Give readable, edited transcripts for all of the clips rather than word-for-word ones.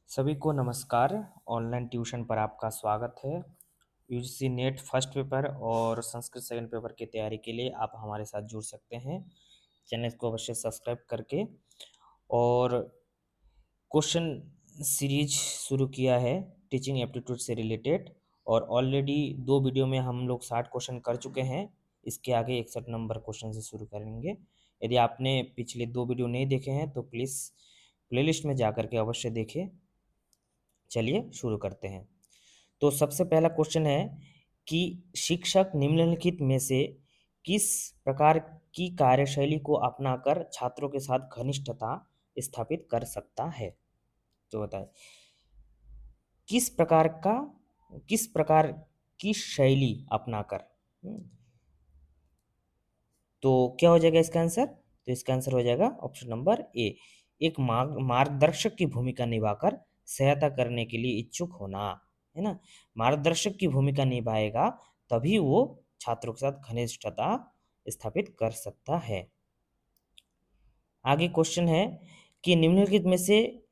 सभी को नमस्कार। ऑनलाइन ट्यूशन पर आपका स्वागत है। यूजीसी नेट फर्स्ट पेपर और संस्कृत सेकंड पेपर की तैयारी के लिए आप हमारे साथ जुड़ सकते हैं। चैनल को अवश्य सब्सक्राइब करके और क्वेश्चन सीरीज शुरू किया है टीचिंग एप्टीट्यूड से रिलेटेड, और ऑलरेडी 2 वीडियो में हम लोग 60 क्वेश्चन कर चुके हैं। इसके आगे 61 नंबर क्वेश्चन से शुरू करेंगे। यदि आपने पिछले 2 वीडियो नहीं देखे हैं तो प्लीज़ प्लेलिस्ट में जा कर के अवश्य देखें। चलिए शुरू करते हैं। तो सबसे पहला क्वेश्चन है कि शिक्षक निम्नलिखित में से किस प्रकार की कार्यशैली को अपनाकर छात्रों के साथ घनिष्ठता स्थापित कर सकता है। तो बताएं किस प्रकार का किस प्रकार की शैली अपनाकर। तो क्या हो जाएगा इसका आंसर? तो इसका आंसर हो जाएगा ऑप्शन नंबर ए, एक मार्गदर्शक की भूमिका निभाकर सहायता करने के लिए इच्छुक होना, है ना। मार्गदर्शक की भूमिका निभाएगा तभी वो छात्रों के साथ घनिष्ठता स्थापित कर सकता है। आगे क्वेश्चन है कि निम्नलिखित में से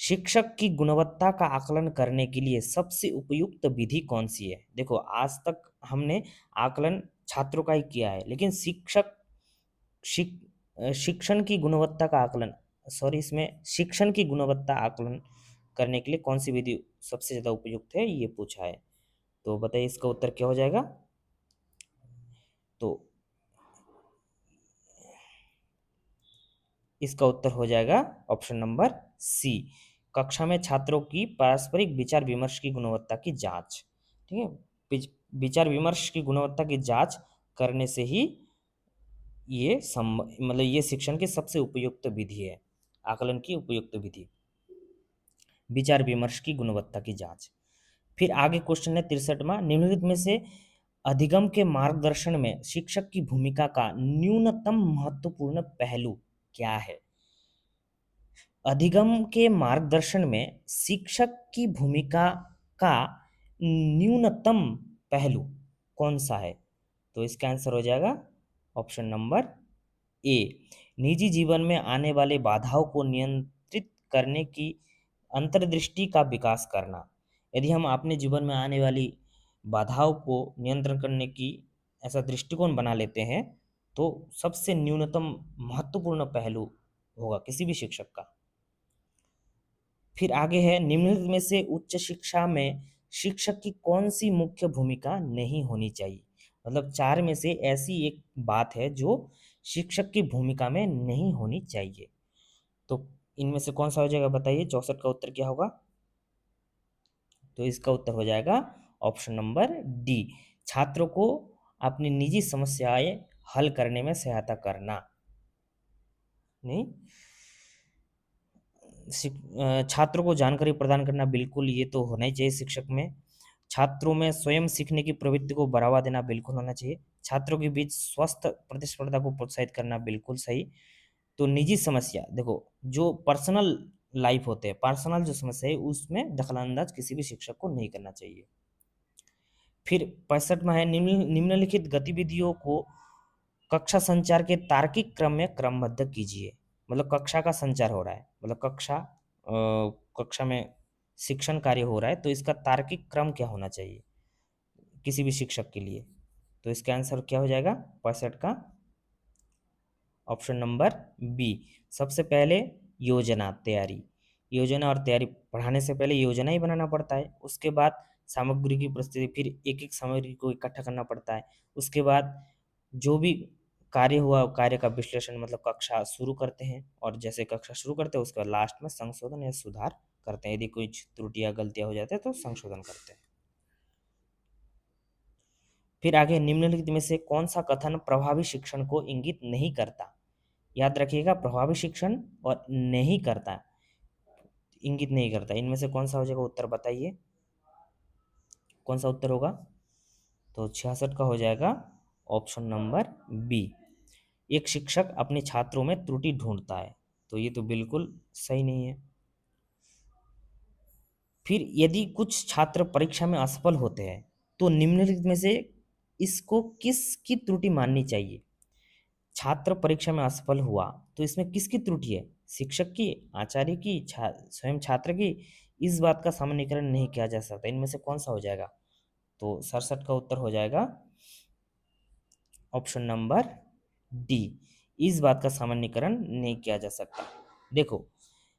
शिक्षक की गुणवत्ता का आकलन करने के लिए सबसे उपयुक्त विधि कौन सी है। देखो, आज तक हमने आकलन छात्रों का ही किया है, लेकिन शिक्षण की गुणवत्ता का आकलन इसमें शिक्षण की गुणवत्ता आकलन करने के लिए कौन सी विधि सबसे ज़्यादा उपयुक्त है, ये पूछा है। तो बताइए इसका उत्तर क्या हो जाएगा। तो इसका उत्तर हो जाएगा ऑप्शन नंबर सी, कक्षा में छात्रों की पारस्परिक विचार विमर्श की गुणवत्ता की जांच। ठीक है, विचार विमर्श की गुणवत्ता की जांच करने से ही ये मतलब ये शिक्षण की सबसे उपयुक्त विधि है, आकलन की उपयुक्त विधि, विचार विमर्श की गुणवत्ता की जांच। फिर आगे क्वेश्चन है 63वां, निम्नलिखित में से अधिगम के मार्गदर्शन में शिक्षक की भूमिका का न्यूनतम महत्वपूर्ण पहलू क्या है। अधिगम के मार्गदर्शन में शिक्षक की भूमिका का न्यूनतम पहलू कौन सा है। तो इसका आंसर हो जाएगा ऑप्शन नंबर ए, निजी जीवन में आने वाले बाधाओं को नियंत्रित करने की अंतर्दृष्टि का विकास करना। यदि हम अपने जीवन में आने वाली बाधाओं को नियंत्रण करने की ऐसा दृष्टिकोण बना लेते हैं तो सबसे न्यूनतम महत्वपूर्ण पहलू होगा किसी भी शिक्षक का। फिर आगे है, निम्नलिखित में से उच्च शिक्षा में शिक्षक की कौन सी मुख्य भूमिका नहीं होनी चाहिए। मतलब 4 में से ऐसी एक बात है जो शिक्षक की भूमिका में नहीं होनी चाहिए। तो इनमें से कौन सा हो जाएगा बताइए, 64 का उत्तर क्या होगा। तो इसका उत्तर हो जाएगा ऑप्शन नंबर डी, छात्रों को अपनी निजी समस्याएं हल करने में सहायता करना। नहीं, छात्रों को जानकारी प्रदान करना, बिल्कुल ये तो होना ही चाहिए शिक्षक में। छात्रों में स्वयं सीखने की प्रवृत्ति को बढ़ावा देना बिल्कुल होना चाहिए। छात्रों के बीच स्वस्थ प्रतिस्पर्धा को प्रोत्साहित करना बिल्कुल सही। तो निजी समस्या, देखो जो पर्सनल लाइफ होते हैं, पर्सनल जो समस्या है उसमें दखलंदाज किसी भी शिक्षक को नहीं करना चाहिए। फिर 65 में है, निम्नलिखित गतिविधियों को कक्षा संचार के तार्किक क्रम में क्रमबद्ध कीजिए। मतलब कक्षा का संचार हो रहा है, मतलब कक्षा में शिक्षण कार्य हो रहा है, तो इसका तार्किक क्रम क्या होना चाहिए किसी भी शिक्षक के लिए। तो इसका आंसर क्या हो जाएगा 65 का ऑप्शन नंबर बी, सबसे पहले योजना तैयारी। योजना और तैयारी पढ़ाने से पहले योजना ही बनाना पड़ता है, उसके बाद सामग्री की प्रस्तुति, फिर एक एक सामग्री को इकट्ठा करना पड़ता है, उसके बाद जो भी कार्य हुआ कार्य का विश्लेषण, मतलब कक्षा शुरू करते हैं, और जैसे कक्षा शुरू करते हैं उसके बाद लास्ट में संशोधन या सुधार करते हैं। यदि कोई त्रुटियां गलतियां हो जाते हैं तो संशोधन करते हैं। फिर आगे, निम्नलिखित में से कौन सा कथन प्रभावी शिक्षण को इंगित नहीं करता। याद रखिएगा, प्रभावी शिक्षण और नहीं करता, इंगित नहीं करता, इनमें से कौन सा हो जाएगा उत्तर बताइए, कौन सा उत्तर होगा। तो 66 का हो जाएगा ऑप्शन नंबर बी, एक शिक्षक अपने छात्रों में त्रुटि ढूंढता है। तो ये तो बिल्कुल सही नहीं है। फिर यदि कुछ छात्र परीक्षा में असफल होते हैं तो निम्नलिखित में से इसको किसकी त्रुटि माननी चाहिए। छात्र परीक्षा में असफल हुआ तो इसमें किसकी त्रुटि है। शिक्षक की, आचार्य की, स्वयं छात्र की, इस बात का सामान्यीकरण नहीं किया जा सकता। इनमें से कौन सा हो जाएगा? तो 67 का उत्तर हो जाएगा ऑप्शन नंबर डी। इस बात का सामान्यीकरण नहीं किया जा सकता। देखो,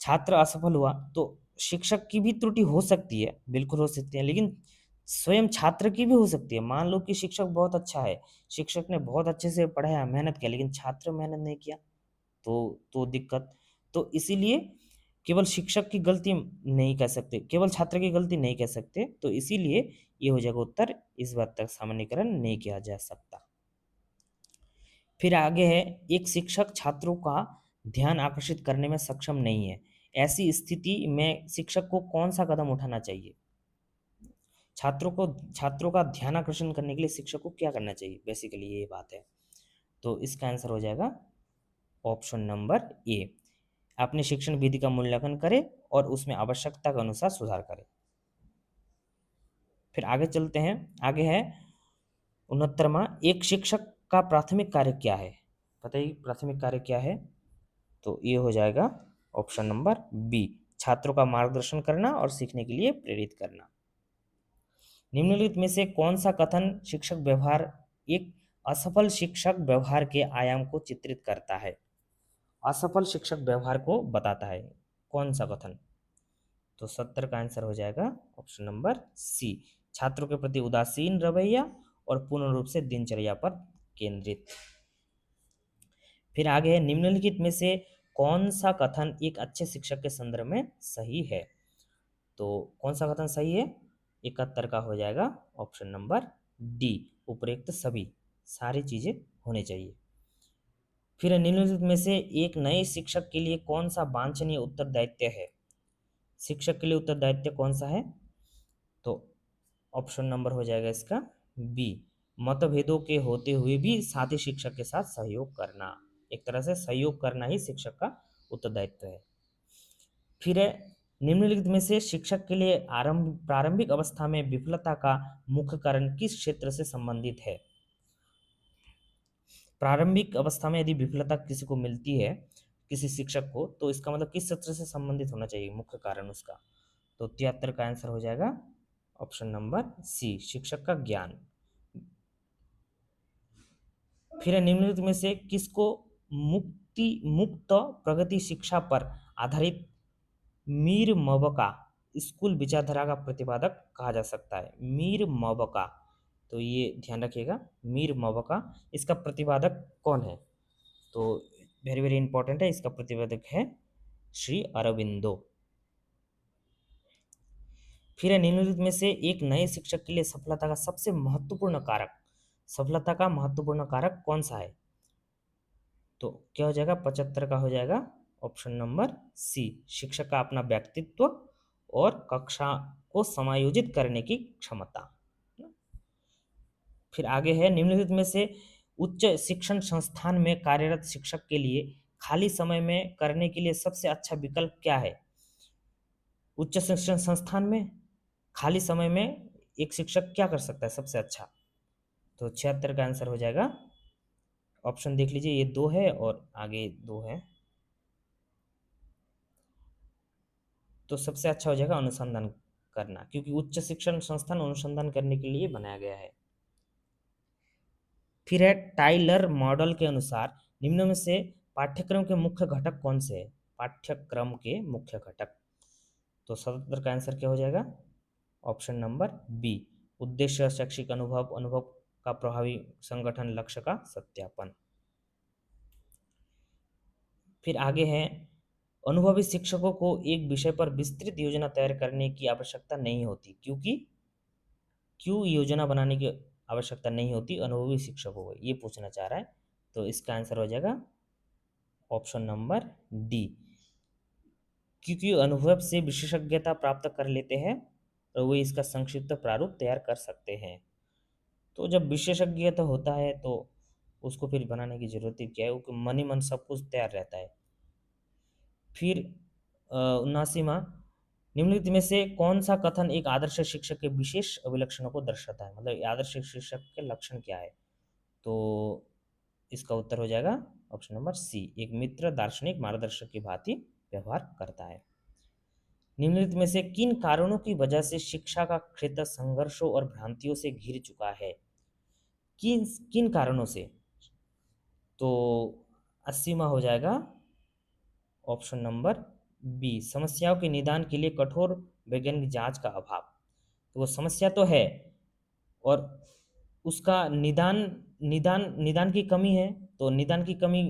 छात्र असफल हुआ तो शिक्षक की भी त्रुटि हो सकती है, बिल्कुल हो सकती है, लेकिन स्वयं छात्र की भी हो सकती है। मान लो कि शिक्षक बहुत अच्छा है, शिक्षक ने बहुत अच्छे से पढ़ाया, मेहनत किया, लेकिन छात्र मेहनत नहीं किया, तो दिक्कत। तो इसीलिए केवल शिक्षक की गलती नहीं कह सकते, केवल छात्र की गलती नहीं कह सकते, तो इसीलिए ये हो जाएगा उत्तर। इस बात तक सामान्यीकरण नहीं किया जा सकता। फिर आगे है, एक शिक्षक छात्रों का ध्यान आकर्षित करने में सक्षम नहीं है। ऐसी स्थिति में शिक्षक को कौन सा कदम उठाना चाहिए? छात्रों का ध्यान आकर्षण करने के लिए शिक्षक को क्या करना चाहिए? बेसिकली ये बात है। तो इसका आंसर हो जाएगा ऑप्शन नंबर ए। अपने शिक्षण विधि का मूल्यांकन करें और उसमें आवश्यकता के अनुसार सुधार करें। फिर आगे चलते हैं। आगे है 69वां, एक शिक्षक का प्राथमिक कार्य क्या है? बताइए प्राथमिक कार्य क्या है? तो ये हो जाएगा ऑप्शन नंबर बी, छात्रों का मार्गदर्शन करना और सीखने के लिए प्रेरित करना। निम्नलिखित में से कौन सा कथन शिक्षक व्यवहार एक असफल शिक्षक व्यवहार के आयाम को चित्रित करता है? असफल शिक्षक व्यवहार को बताता है, कौन सा कथन? तो 70 का आंसर हो जाएगा ऑप्शन नंबर सी, छात्रों के प्रति उदासीन रवैया और पूर्ण रूप से दिनचर्या पर केंद्रित। फिर आगे है, निम्नलिखित में से कौन सा कथन एक अच्छे शिक्षक के संदर्भ में सही है? तो कौन सा कथन सही है? 71 का हो जाएगा ऑप्शन नंबर डी, उपरोक्त सभी सारी चीजें होनी चाहिए। फिर निम्नलिखित में से एक नए शिक्षक के लिए कौन सा वांछनीय उत्तरदायित्व है? शिक्षक के लिए उत्तरदायित्व कौन सा है? तो ऑप्शन नंबर हो जाएगा इसका बी, मतभेदों के होते हुए भी साथी शिक्षक के साथ सहयोग करना। एक तरह से सहयोग करना ही शिक्षक का उत्तरदायित्व है। फिर है, निम्नलिखित में से शिक्षक के लिए प्रारंभिक अवस्था में विफलता का मुख्य कारण किस क्षेत्र से संबंधित है? प्रारंभिक अवस्था में यदि विफलता किसी को मिलती है, किसी शिक्षक को, तो इसका मतलब किस क्षेत्र से संबंधित होना चाहिए मुख्य कारण उसका? तो 73 का आंसर हो जाएगा ऑप्शन नंबर सी, शिक्षक का ज्ञान। फिर निम्नलिखित में से किसको मुक्त प्रगति शिक्षा पर आधारित मीर मबका स्कूल विचारधारा का प्रतिपादक कहा जा सकता है? मीर मबका, तो ये ध्यान रखिएगा, मीर मबका इसका प्रतिपादक कौन है? तो वेरी वेरी इंपॉर्टेंट है, इसका प्रतिपादक है श्री अरविंदो। फिर निम्नलिखित में से एक नए शिक्षक के लिए सफलता का महत्वपूर्ण कारक कौन सा है? तो क्या हो जाएगा? 75 का हो जाएगा ऑप्शन नंबर सी, शिक्षक का अपना व्यक्तित्व और कक्षा को समायोजित करने की क्षमता। फिर आगे है, निम्नलिखित में से उच्च शिक्षण संस्थान में कार्यरत शिक्षक के लिए खाली समय में करने के लिए सबसे अच्छा विकल्प क्या है? उच्च शिक्षण संस्थान में खाली समय में एक शिक्षक क्या कर सकता है सबसे अच्छा? तो 76 का आंसर हो जाएगा, ऑप्शन देख लीजिए, ये दो है और आगे दो है, तो सबसे अच्छा हो जाएगा अनुसंधान करना, क्योंकि उच्च शिक्षण संस्थान अनुसंधान करने के लिए बनाया गया है। फिर है, टाइलर मॉडल के अनुसार निम्न में से पाठ्यक्रम के मुख्य घटक कौन से हैं? पाठ्यक्रम के मुख्य घटक, तो 77 का आंसर क्या हो जाएगा? ऑप्शन नंबर बी, उद्देश्य, शैक्षिक अनुभव, अनुभव का प्रभावी संगठन, लक्ष्य का सत्यापन। फिर आगे है, अनुभवी शिक्षकों को एक विषय पर विस्तृत योजना तैयार करने की आवश्यकता नहीं होती, क्योंकि क्यों योजना बनाने की आवश्यकता नहीं होती अनुभवी शिक्षकों को, ये पूछना चाह रहा है। तो इसका आंसर हो जाएगा ऑप्शन नंबर डी, क्योंकि अनुभव से विशेषज्ञता प्राप्त कर लेते हैं और वो इसका संक्षिप्त प्रारूप तैयार कर सकते हैं। तो जब विशेषज्ञता होता है तो उसको फिर बनाने की जरूरत ही क्या है, वो मन ही मन सब कुछ तैयार रहता है। फिर 79वां, निम्नलिखित में से कौन सा कथन एक आदर्श शिक्षक के विशेष अभिलक्षणों को दर्शाता है? मतलब आदर्श शिक्षक के लक्षण क्या है? तो इसका उत्तर हो जाएगा ऑप्शन नंबर सी, एक मित्र दार्शनिक मार्गदर्शक की भांति व्यवहार करता है। निम्नलिखित में से किन कारणों की वजह से शिक्षा का क्षेत्र संघर्षों और भ्रांतियों से घिर चुका है? किन किन कारणों से? तो 80वां हो जाएगा ऑप्शन नंबर बी, समस्याओं के निदान के लिए कठोर वैज्ञानिक जांच का अभाव। तो वो समस्या तो है और उसका निदान निदान निदान की कमी है। तो निदान की कमी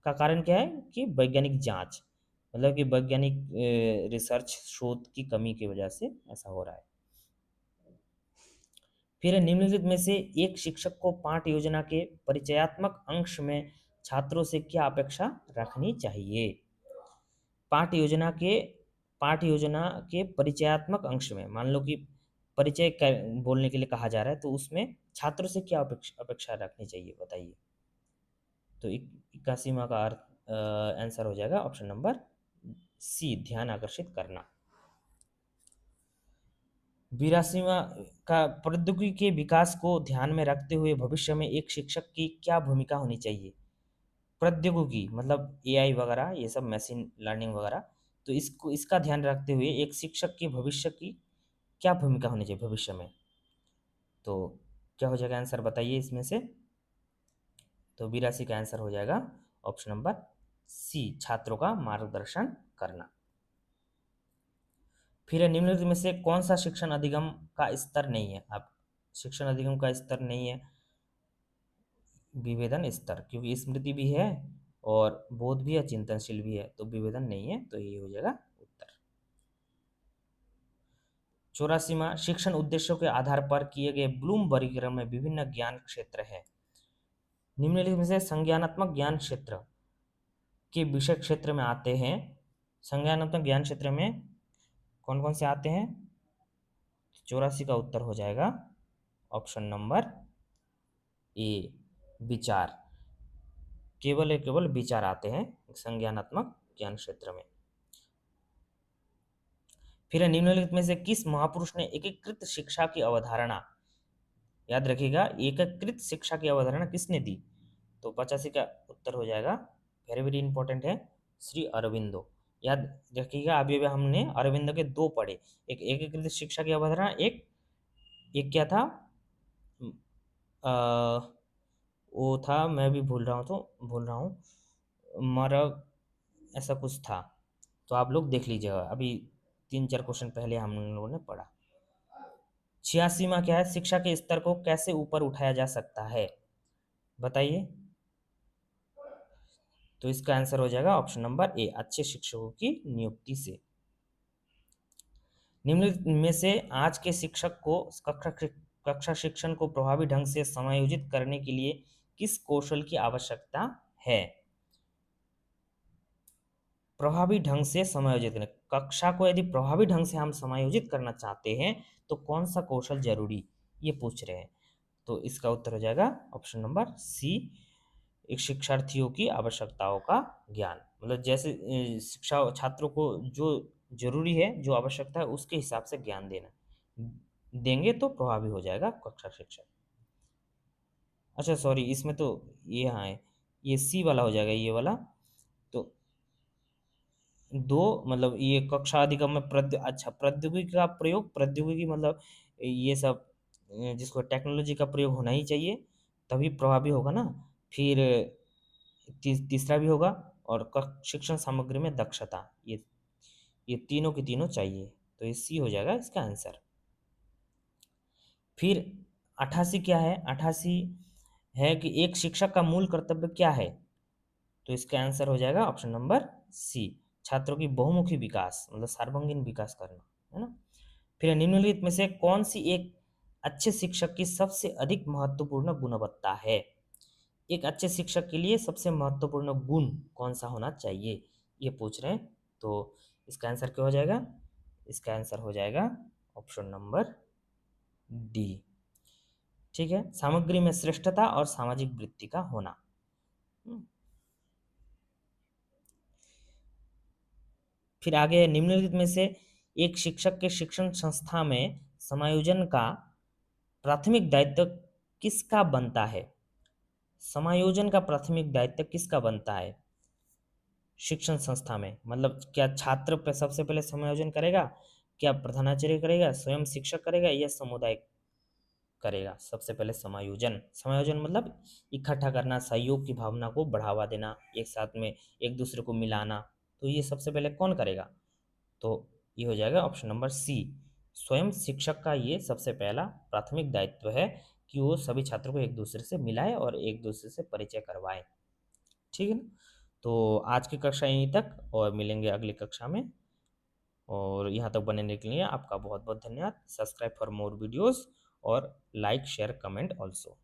का कारण क्या है कि वैज्ञानिक जांच, मतलब कि वैज्ञानिक रिसर्च शोध की कमी की वजह से ऐसा हो रहा है। फिर निम्नलिखित में से एक शिक्षक को पाठ योजना के परिचयात्मक अंश में छात्रों से क्या अपेक्षा रखनी चाहिए? पाठ योजना के पाठ योजना के परिचयात्मक अंश में, मान लो कि परिचय बोलने के लिए कहा जा रहा है, तो उसमें छात्रों से क्या अपेक्षा अपेक्षा रखनी चाहिए बताइए। तो 81वां का आंसर हो जाएगा ऑप्शन नंबर सी, ध्यान आकर्षित करना। 82वां का, प्रौद्योगिकी के विकास को ध्यान में रखते हुए भविष्य में एक शिक्षक की क्या भूमिका होनी चाहिए? प्रौद्योगिकी मतलब एआई वगैरह, ये सब मशीन लर्निंग वगैरह, तो इसको इसका ध्यान रखते हुए एक शिक्षक की भविष्य की क्या भूमिका होनी चाहिए भविष्य में? तो क्या हो जाएगा आंसर बताइए इसमें से। तो 82 का आंसर हो जाएगा ऑप्शन नंबर सी, छात्रों का मार्गदर्शन करना। फिर निम्नलिखित में से कौन सा शिक्षण अधिगम का स्तर नहीं है? अब शिक्षण अधिगम का स्तर नहीं है, विभेदन स्तर, क्योंकि स्मृति भी है और बोध भी है, चिंतनशील भी है, तो विभेदन नहीं है, तो ये हो जाएगा उत्तर। 84वां, शिक्षण उद्देश्यों के आधार पर किए गए ब्लूम वर्गीकरण में विभिन्न ज्ञान क्षेत्र है। निम्नलिखित में से संज्ञानात्मक ज्ञान क्षेत्र के विषय क्षेत्र में आते हैं। संज्ञानात्मक ज्ञान क्षेत्र में कौन कौन से आते हैं? 84 का उत्तर हो जाएगा ऑप्शन नंबर ए, विचार। केवल विचार आते हैं संज्ञानात्मक ज्ञान क्षेत्र में। फिर निम्नलिखित में से किस महापुरुष ने एकीकृत शिक्षा की अवधारणा, याद रखिएगा एकीकृत शिक्षा की अवधारणा किसने दी? तो 85 का उत्तर हो जाएगा, वेरी वेरी इंपॉर्टेंट है, श्री अरविंदो। याद रखिएगा, अभी अभी हमने अरविंदो के दो पढ़े, एक एकीकृत शिक्षा की अवधारणा, एक एक क्या था, आ, वो था, मैं भी भूल रहा हूँ, मरग, ऐसा कुछ था। तो आप लोग देख लीजिएगा, अभी 3-4 क्वेश्चन पहले हम लोगों ने पढ़ा। 86वां क्या है, शिक्षा के स्तर को कैसे ऊपर उठाया जा सकता है बताइए। तो इसका आंसर हो जाएगा ऑप्शन नंबर ए, अच्छे शिक्षकों की नियुक्ति से। निम्नलिखित में से आज के शिक्षक को कक्षा शिक्षण को प्रभावी ढंग से समायोजित करने के लिए किस कौशल की आवश्यकता है? प्रभावी ढंग से समायोजित करना, कक्षा को यदि प्रभावी ढंग से हम समायोजित करना चाहते हैं तो कौन सा कौशल जरूरी, ये पूछ रहे हैं। तो इसका उत्तर हो जाएगा ऑप्शन नंबर सी, एक शिक्षार्थियों की आवश्यकताओं का ज्ञान, मतलब जैसे शिक्षा छात्रों को जो जरूरी है, जो आवश्यकता है, उसके हिसाब से ज्ञान देना, देंगे तो प्रभावी हो जाएगा कक्षा शिक्षा। अच्छा सॉरी, इसमें तो ये, हाँ है, ये सी वाला हो जाएगा, ये वाला। तो दो, मतलब ये कक्षा अधिगम में अच्छा, प्रौद्योगिकी का प्रयोग, प्रौद्योगिकी मतलब ये सब जिसको टेक्नोलॉजी का प्रयोग होना ही चाहिए, तभी प्रभावी होगा ना। फिर तीसरा भी होगा, और शिक्षण सामग्री में दक्षता, ये तीनों की तीनों चाहिए, तो ये सी हो जाएगा इसका आंसर। फिर 88 क्या है? 88 है कि एक शिक्षक का मूल कर्तव्य क्या है? तो इसका आंसर हो जाएगा ऑप्शन नंबर सी, छात्रों की बहुमुखी विकास, मतलब सर्वांगीण विकास करना, है ना। फिर निम्नलिखित में से कौन सी एक अच्छे शिक्षक की सबसे अधिक महत्वपूर्ण गुणवत्ता है? एक अच्छे शिक्षक के लिए सबसे महत्वपूर्ण गुण कौन सा होना चाहिए, ये पूछ रहे हैं। तो इसका आंसर क्या हो जाएगा? इसका आंसर हो जाएगा ऑप्शन नंबर डी, ठीक है, सामग्री में श्रेष्ठता और सामाजिक वृत्ति का होना। फिर आगे, निम्नलिखित में से एक शिक्षक के शिक्षण संस्था में समायोजन का प्राथमिक दायित्व किसका बनता है? समायोजन का प्राथमिक दायित्व किसका बनता है शिक्षण संस्था में? मतलब क्या छात्र पे सबसे पहले समायोजन करेगा, क्या प्रधानाचार्य करेगा, स्वयं शिक्षक करेगा या समुदाय करेगा? सबसे पहले समायोजन। समायोजन मतलब इकट्ठा करना, सहयोग की भावना को बढ़ावा देना, एक साथ में एक दूसरे को मिलाना। तो ये सबसे पहले कौन करेगा? तो ये हो जाएगा ऑप्शन नंबर सी। स्वयं शिक्षक का ये सबसे पहला प्राथमिक दायित्व है कि वो सभी छात्रों को एक दूसरे से मिलाए और एक दूसरे से परिचय करवाए। ठीक है ना? तो आज की कक्षा यहीं तक, और मिलेंगे अगली कक्षा में। और यहाँ तक बनने के लिए आपका बहुत बहुत धन्यवाद। सब्सक्राइब फॉर मोर वीडियोस और लाइक शेयर कमेंट ऑल्सो।